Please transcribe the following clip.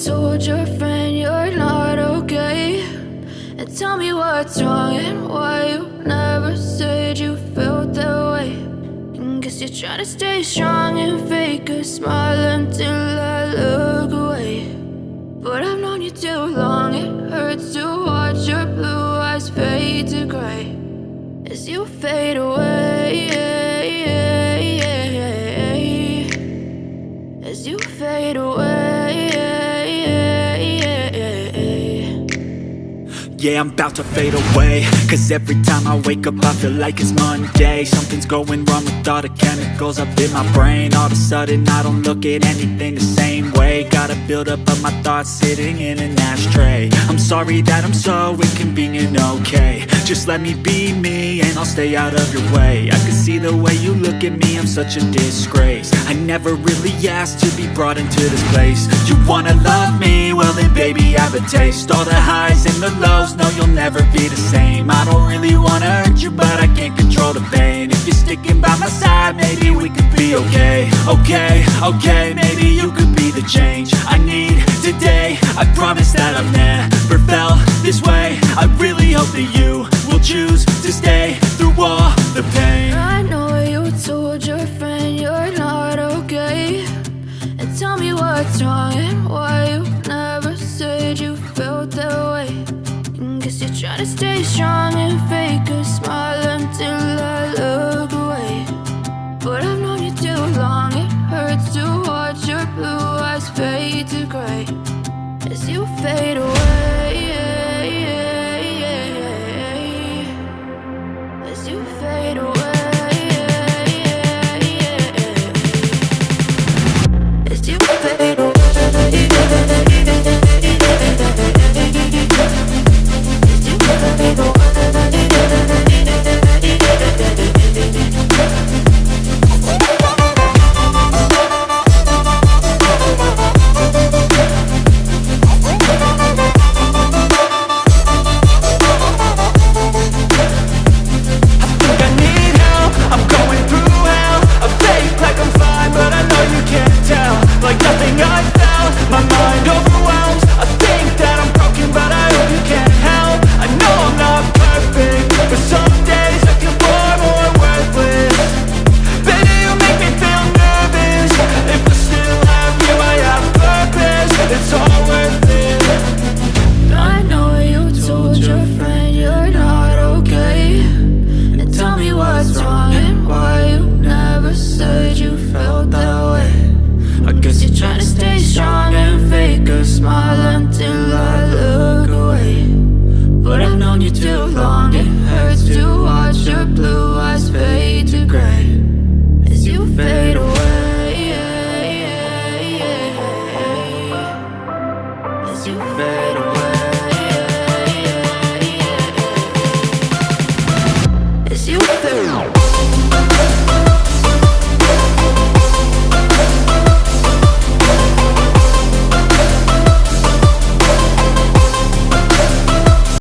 told your friend you're not okay, and tell me what's wrong and why you never said you felt that way. And guess you're trying to stay strong and fake a smile until I look away. But I've known you too long, it hurts to watch your blue eyes fade to gray as you fade away, as you fade away. Yeah, I'm about to fade away, cause every time I wake up I feel like it's Monday. Something's going wrong with all the chemicals up in my brain. All of a sudden I don't look at anything the same way. Got a buildup of my thoughts sitting in an ashtray. I'm sorry that I'm so inconvenient, okay. Just let me be me and I'll stay out of your way. I can see the way you look at me, I'm such a disgrace. I never really asked to be brought into this place. You wanna love me? Well then baby I have a taste. All the highs and the lows, no you'll never be the same. I don't really wanna hurt you but I can't control the pain. If you're sticking by my side maybe we could be okay. Okay, maybe you could be the change I need today. I promise that I've never felt this way. I really hope that you will choose to stay through all the pain. I know you told your friend you're not okay, and tell me what's wrong and why you never said you felt that way. And guess you're trying to stay strong and fake a smile until I look away. But I've known you too long, it hurts to watch your blue eyes fade to gray as you fade away, as you fade away, as you fade away. Smile until I look away. But I've known you too long, it hurts to watch your blue eyes fade to gray as you fade away, as you fade away.